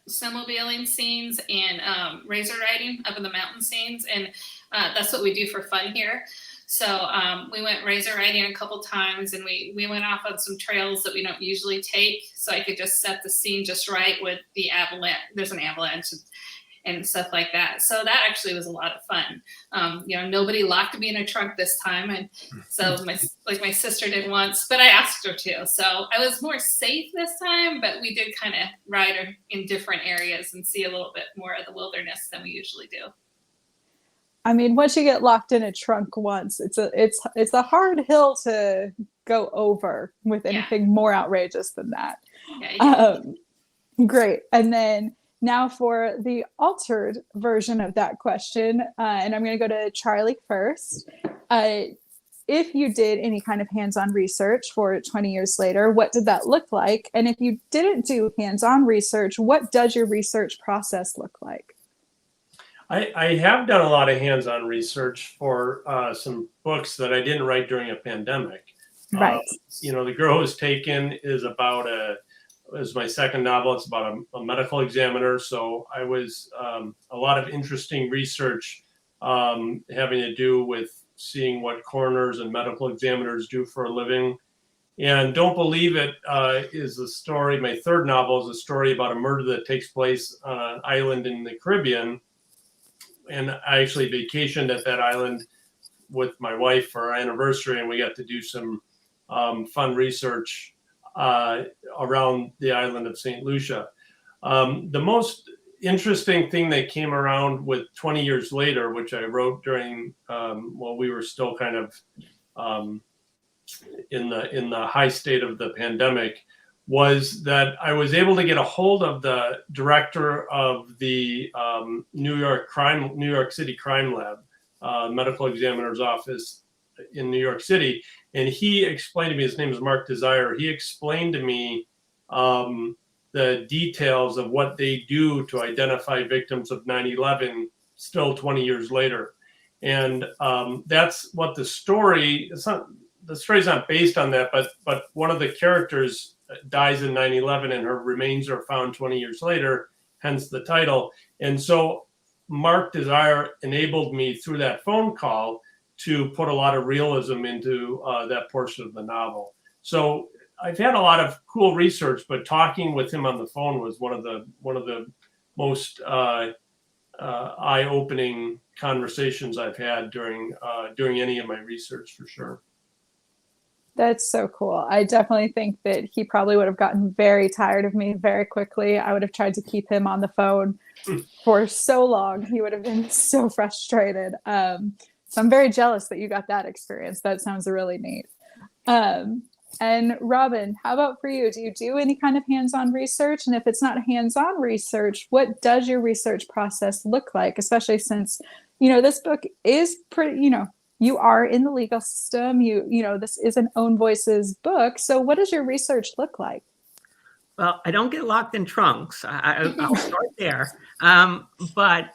snowmobiling scenes and razor riding up in the mountain scenes, and that's what we do for fun here. So we went razor riding a couple times, and we went off on some trails that we don't usually take, so I could just set the scene just right with the avalanche. There's an avalanche and stuff like that. So that actually was a lot of fun. Nobody locked me in a trunk this time, and so my sister did once, but I asked her to. So I was more safe this time, but we did kind of ride in different areas and see a little bit more of the wilderness than we usually do. I mean, once you get locked in a trunk once, it's a hard hill to go over with anything more outrageous than that. Yeah, great. And then now for the altered version of that question, and I'm going to go to Charlie first. If you did any kind of hands-on research for 20 years later, what did that look like? And if you didn't do hands-on research, what does your research process look like? I have done a lot of hands-on research for some books that I didn't write during a pandemic. Right. The Girl Who's Taken is about is my second novel. It's about a medical examiner. So I was a lot of interesting research having to do with seeing what coroners and medical examiners do for a living. And Don't Believe It is a story. My third novel is a story about a murder that takes place on an island in the Caribbean. And I actually vacationed at that island with my wife for our anniversary, and we got to do some fun research around the island of St. Lucia. The most interesting thing that came around with 20 years later, which I wrote during, while we were still kind of in the high state of the pandemic, was that I was able to get a hold of the director of the New York City Crime Lab, medical examiner's office in New York City. And he explained to me, his name is Mark Desire. He explained to me the details of what they do to identify victims of 9/11 still 20 years later. And that's what the story, the story's not based on that, but one of the characters dies in 9/11 and her remains are found 20 years later, hence the title. And so Mark Desire enabled me through that phone call to put a lot of realism into that portion of the novel. So I've had a lot of cool research, but talking with him on the phone was one of the most eye-opening conversations I've had during any of my research, for sure. That's so cool. I definitely think that he probably would have gotten very tired of me very quickly. I would have tried to keep him on the phone for so long. He would have been so frustrated. So I'm very jealous that you got that experience. That sounds really neat. And Robyn, how about for you? Do you do any kind of hands-on research? And if it's not hands-on research, what does your research process look like? Especially since, this book is pretty, you are in the legal system. This is an Own Voices book. So what does your research look like? Well, I don't get locked in trunks. I'll start there. But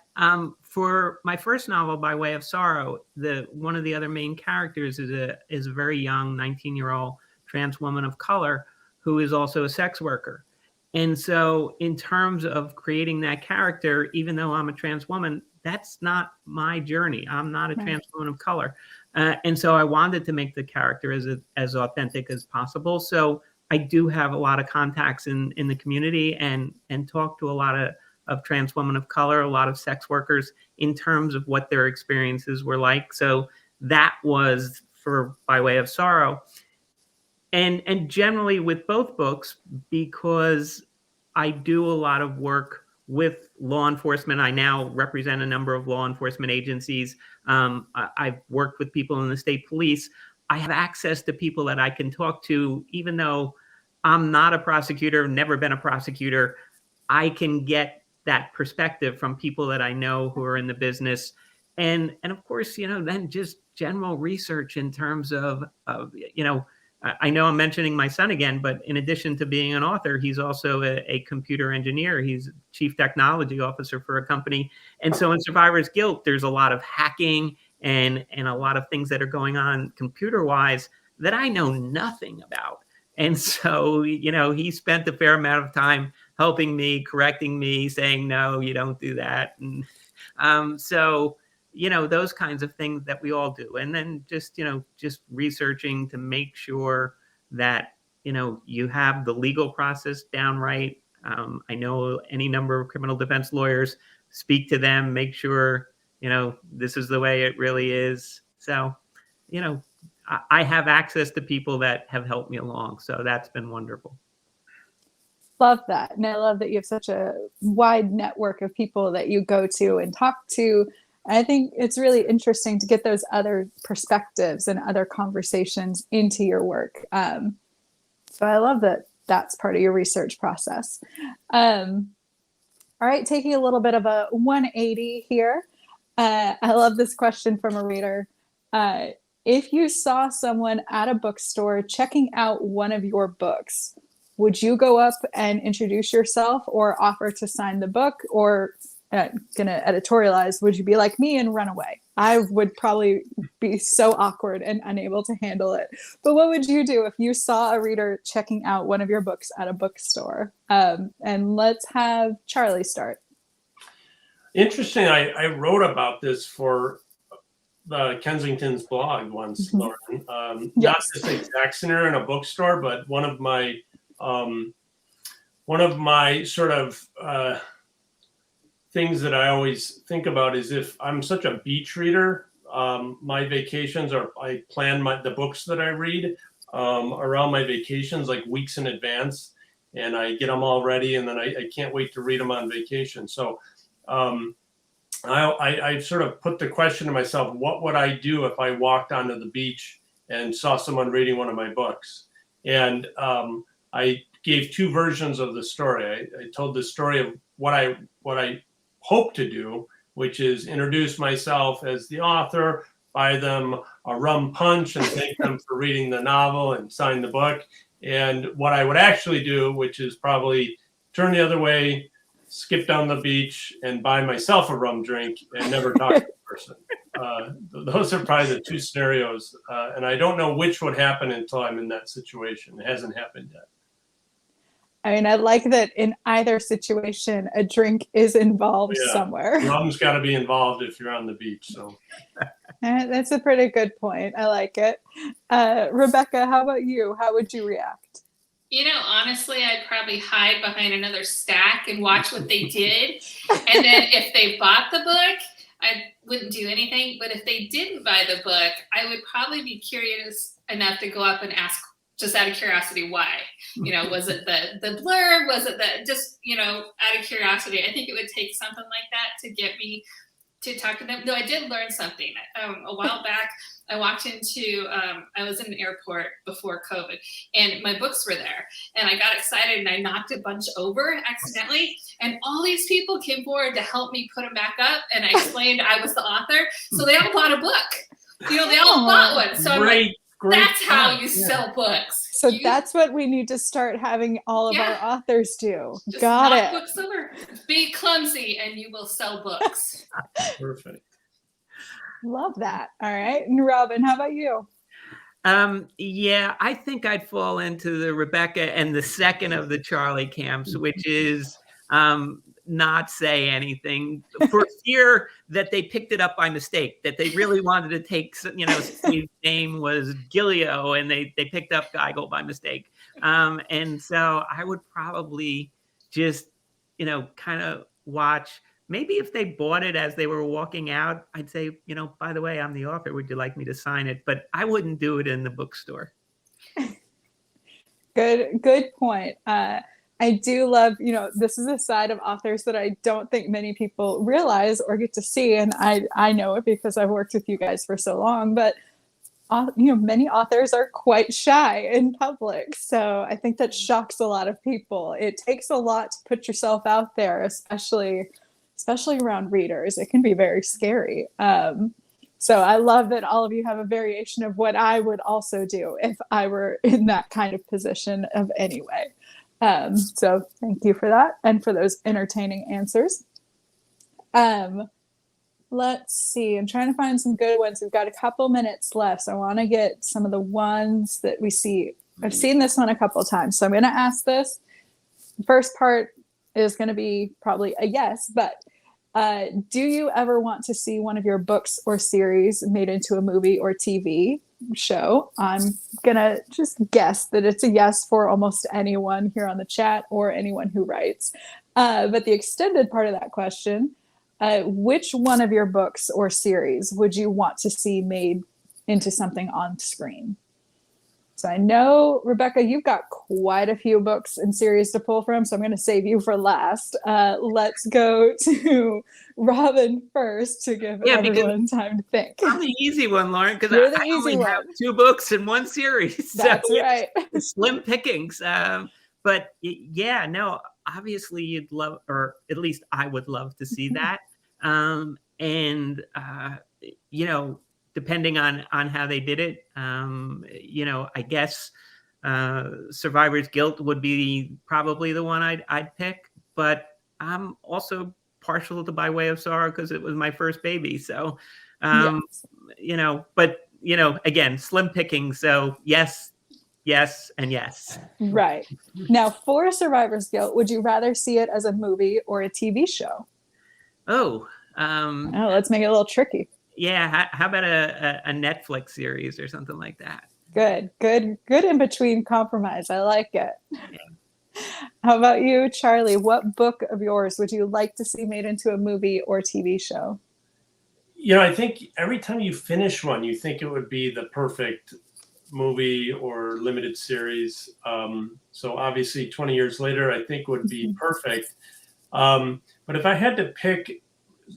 for my first novel, By Way of Sorrow, one of the other main characters is a very young 19-year-old trans woman of color who is also a sex worker. And so in terms of creating that character, even though I'm a trans woman, that's not my journey. I'm not a trans woman of color. And so I wanted to make the character as authentic as possible. So I do have a lot of contacts in the community and talk to a lot of trans women of color, a lot of sex workers in terms of what their experiences were like. So that was for By Way of Sorrow. And generally with both books, because I do a lot of work with law enforcement. I now represent a number of law enforcement agencies. I've worked with people in the state police. I have access to people that I can talk to, even though I'm not a prosecutor, never been a prosecutor. I can get that perspective from people that I know who are in the business. And of course, then just general research in terms of I know I'm mentioning my son again, but in addition to being an author, he's also a computer engineer. He's chief technology officer for a company. And so in Survivor's Guilt, there's a lot of hacking and a lot of things that are going on computer-wise that I know nothing about. And so, he spent a fair amount of time helping me, correcting me, saying, no, you don't do that. And so those kinds of things that we all do. And then just researching to make sure that, you have the legal process down right. I know any number of criminal defense lawyers, speak to them, make sure, this is the way it really is. So, I have access to people that have helped me along. So that's been wonderful. Love that. And I love that you have such a wide network of people that you go to and talk to. I think it's really interesting to get those other perspectives and other conversations into your work. So I love that that's part of your research process. All right, taking a little bit of a 180 here. I love this question from a reader. If you saw someone at a bookstore checking out one of your books, would you go up and introduce yourself or offer to sign the book? Or gonna editorialize, would you be like me and run away? I would probably be so awkward and unable to handle it. But what would you do if you saw a reader checking out one of your books at a bookstore? And let's have Charlie start. Interesting. I wrote about this for the Kensington's blog once, Lauren. Not this exact scenario in a bookstore, but one of my sort of things that I always think about is, if I'm such a beach reader, my vacations are, I plan the books that I read around my vacations like weeks in advance, and I get them all ready, and then I can't wait to read them on vacation. So I sort of put the question to myself, what would I do if I walked onto the beach and saw someone reading one of my books? And I gave two versions of the story. I told the story of what I hope to do, which is introduce myself as the author, buy them a rum punch and thank them for reading the novel and sign the book. And what I would actually do, which is probably turn the other way, skip down the beach and buy myself a rum drink and never talk to the person. Those are probably the two scenarios. And I don't know which would happen until I'm in that situation. It hasn't happened yet. I mean, I like that in either situation, a drink is involved somewhere. Rum's got to be involved if you're on the beach. So that's a pretty good point. I like it. Rebecca, how about you? How would you react? You know, honestly, I'd probably hide behind another stack and watch what they did. And then if they bought the book, I wouldn't do anything. But if they didn't buy the book, I would probably be curious enough to go up and ask, just out of curiosity, why? You know, was it the blurb? Was it just, you know, out of curiosity? I think it would take something like that to get me to talk to them. Though I did learn something. A while back, I walked into, I was in an airport before COVID, and my books were there. And I got excited, and I knocked a bunch over accidentally. And all these people came forward to help me put them back up. And I explained I was the author. So they all bought a book. You know, they all bought one. So I'm like, that's how you sell books. So that's what we need to start having all of our authors do. Just Got knock it. books over. Be clumsy and you will sell books. Perfect. Love that. All right. And Robyn, how about you? Yeah, I think I'd fall into the Rebecca and the second of the Charlie camps, which is not say anything for fear that they picked it up by mistake, that they really wanted to take, you know, his name was Gilio and they picked up Gigl by mistake. And so I would probably just, you know, kind of watch. Maybe if they bought it as they were walking out, I'd say, you know, by the way, I'm the author. Would you like me to sign it? But I wouldn't do it in the bookstore. Good point. I do love, you know, this is a side of authors that I don't think many people realize or get to see. And I know it because I've worked with you guys for so long, but you know, many authors are quite shy in public. So I think that shocks a lot of people. It takes a lot to put yourself out there, especially around readers. It can be very scary. So I love that all of you have a variation of what I would also do if I were in that kind of position of any way. So thank you for that and for those entertaining answers. Let's see. I'm trying to find some good ones. We've got a couple minutes left, so I want to get some of the ones that we see. I've seen this one a couple of times, so I'm going to ask this. The first part is going to be probably a yes, but do you ever want to see one of your books or series made into a movie or TV show? I'm gonna just guess that it's a yes for almost anyone here on the chat or anyone who writes. But the extended part of that question, which one of your books or series would you want to see made into something on screen? So I know, Rebecca, you've got quite a few books and series to pull from, so I'm going to save you for last. Let's go to Robyn first to give everyone time to think. I'm the easy one, Lauren, because I only have 2 books in one series. That's so right. Slim pickings. But yeah, no, obviously you'd love, or at least I would love to see that. And, you know, depending on how they did it, you know, I guess Survivor's Guilt would be probably the one I'd pick. But I'm also partial to By Way of Sorrow because it was my first baby. So, Yes. but again, slim picking. So yes, and yes. Right. Now, for Survivor's Guilt, would you rather see it as a movie or a TV show? Oh, Let's make it a little tricky. yeah. How about a Netflix series or something like that? Good in between compromise. I like it. Yeah. How about you, Charlie? What book of yours would you like to see made into a movie or TV show? I think every time you finish one, you think it would be the perfect movie or limited series. So obviously 20 years later, I think would be perfect. But if I had to pick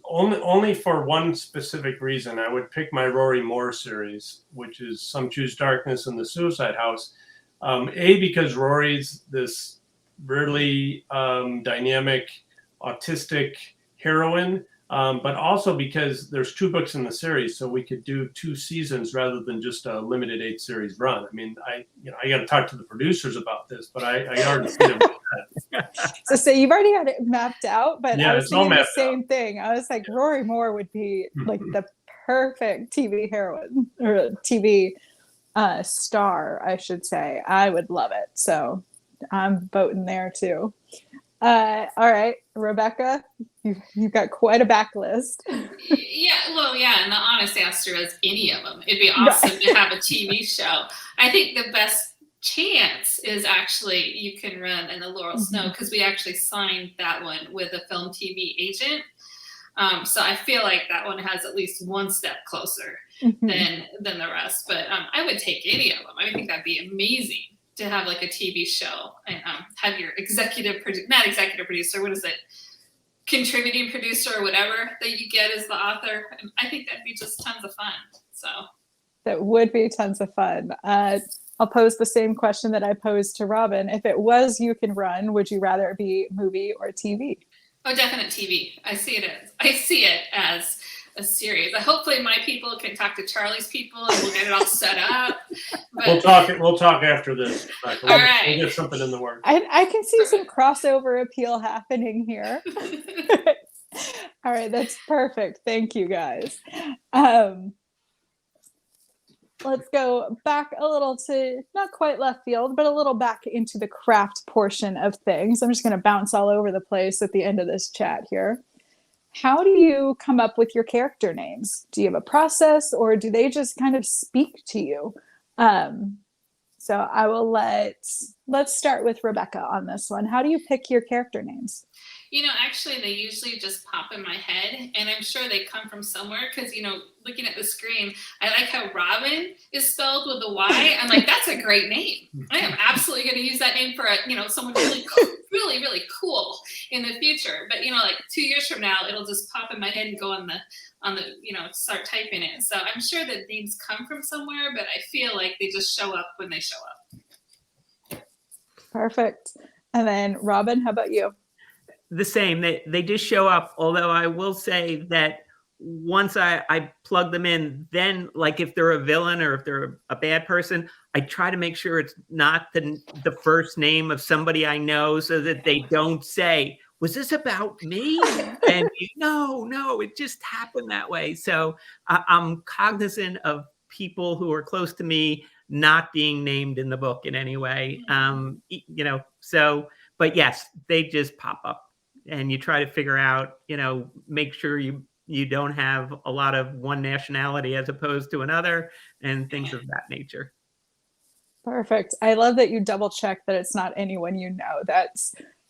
only for one specific reason, I would pick my Rory Moore series, which is Some Choose Darkness and The Suicide House. Because Rory's this really dynamic, autistic heroine, but also because there's 2 books in the series, so we could do 2 seasons rather than just a limited 8-series run. I mean, I got to talk to the producers about this, but I already see them. So you've already had it mapped out, but yeah, I was thinking the same thing. I was like, Rory Moore would be like the perfect TV heroine or TV star, I should say. I would love it. So I'm voting there too. All right, Rebecca, you've got quite a backlist. Yeah, and the honest answer is any of them. It'd be awesome to have a TV show. I think the best chance is actually You Can Run and the Laurel Snow, because we actually signed that one with a film TV agent. So I feel like that one has at least one step closer than the rest. But I would take any of them. I think that'd be amazing to have like a TV show and have your not executive producer, what is it? Contributing producer or whatever that you get as the author. I think that'd be just tons of fun. So that would be tons of fun. I'll pose the same question that I posed to Robyn. If it was You Can Run, would you rather it be movie or TV? Oh, definite TV. I see it as a series. Hopefully my people can talk to Charlie's people and we'll get it all set up. But We'll talk after this. All right. We'll get something in the works. I can see some crossover appeal happening here. All right, that's perfect. Thank you, guys. Let's go back a little to not quite left field, but a little back into the craft portion of things. I'm just going to bounce all over the place at the end of this chat here. How do you come up with your character names? Do you have a process, or do they just kind of speak to you? So I will let's start with Rebecca on this one. How do you pick your character names? Actually, they usually just pop in my head, and I'm sure they come from somewhere because, looking at the screen, I like how Robyn is spelled with a Y. I'm like, that's a great name. I am absolutely going to use that name for someone really cool, really, really cool in the future. But, like 2 years from now, it'll just pop in my head and go on the start typing it. So I'm sure that names come from somewhere, but I feel like they just show up when they show up. Perfect. And then Robyn, how about you? The same. They just show up. Although I will say that once I plug them in, then like if they're a villain or if they're a bad person, I try to make sure it's not the first name of somebody I know, so that they don't say, was this about me? And no, it just happened that way. So I'm cognizant of people who are close to me not being named in the book in any way. But yes, they just pop up. And you try to figure out, make sure you don't have a lot of one nationality as opposed to another and things of that nature. Perfect. I love that you double check that it's not anyone you know.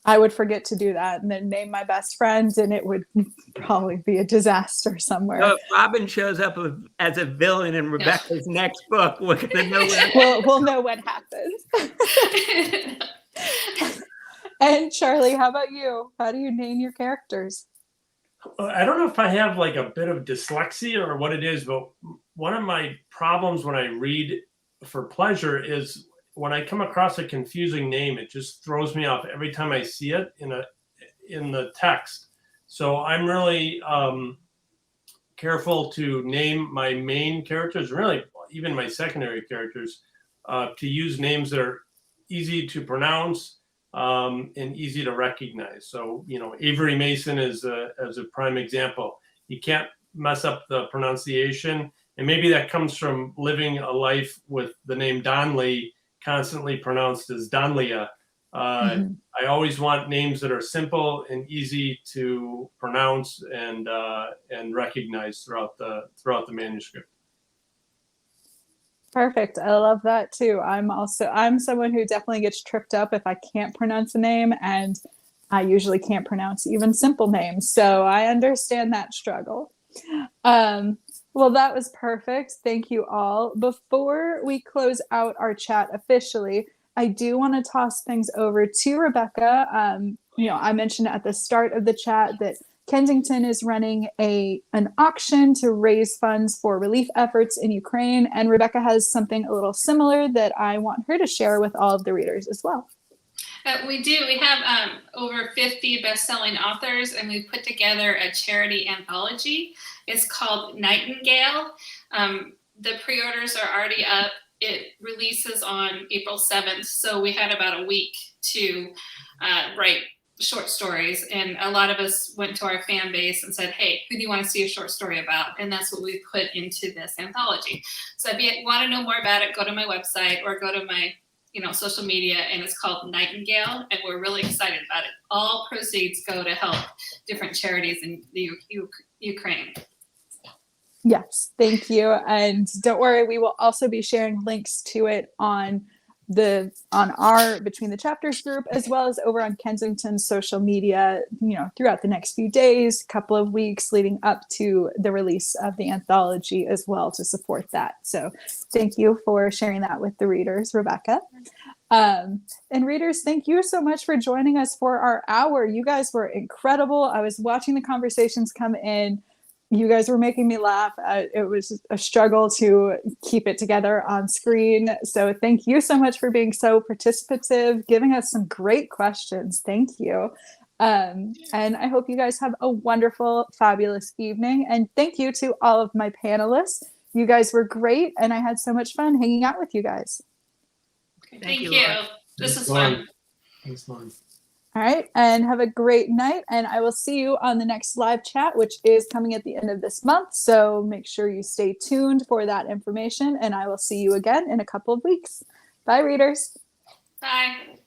I would forget to do that and then name my best friend, and it would probably be a disaster somewhere. So if Robyn shows up as a villain in Rebecca's next book, we're gonna know we'll know what happened. And Charlie, how about you? How do you name your characters? I don't know if I have like a bit of dyslexia or what it is, but one of my problems when I read for pleasure is when I come across a confusing name, it just throws me off every time I see it in the text. So I'm really careful to name my main characters, really even my secondary characters, to use names that are easy to pronounce, and easy to recognize. So, Avery Mason is as a prime example. You can't mess up the pronunciation. And maybe that comes from living a life with the name Donlea constantly pronounced as Donlea. I always want names that are simple and easy to pronounce and recognize throughout the manuscript. Perfect. I love that too. I'm someone who definitely gets tripped up if I can't pronounce a name, and I usually can't pronounce even simple names. So I understand that struggle. Well, that was perfect. Thank you all. Before we close out our chat officially, I do want to toss things over to Rebecca. I mentioned at the start of the chat that Kensington is running an auction to raise funds for relief efforts in Ukraine, and Rebecca has something a little similar that I want her to share with all of the readers as well. We do. We have over 50 best-selling authors, and we put together a charity anthology. It's called Nightingale. The pre-orders are already up. It releases on April 7th, so we had about a week to write short stories, and a lot of us went to our fan base and said, hey, who do you want to see a short story about? And that's what we put into this anthology. So if you want to know more about it, go to my website or go to my social media, and it's called Nightingale, and we're really excited about it. All proceeds go to help different charities in the Ukraine. Yes, thank you. And don't worry, we will also be sharing links to it on our Between the Chapters group, as well as over on Kensington's social media, throughout the next few days, couple of weeks leading up to the release of the anthology as well, to support that. So thank you for sharing that with the readers, Rebecca. And readers, thank you so much for joining us for our hour. You guys were incredible. I was watching the conversations come in. You guys were making me laugh. It was a struggle to keep it together on screen. So thank you so much for being so participative, giving us some great questions. Thank you. And I hope you guys have a wonderful, fabulous evening. And thank you to all of my panelists. You guys were great, and I had so much fun hanging out with you guys. Thank you. Lauren. This is fun. Thanks, Lauren. All right, and have a great night, and I will see you on the next live chat, which is coming at the end of this month. So make sure you stay tuned for that information, and I will see you again in a couple of weeks. Bye, readers. Bye.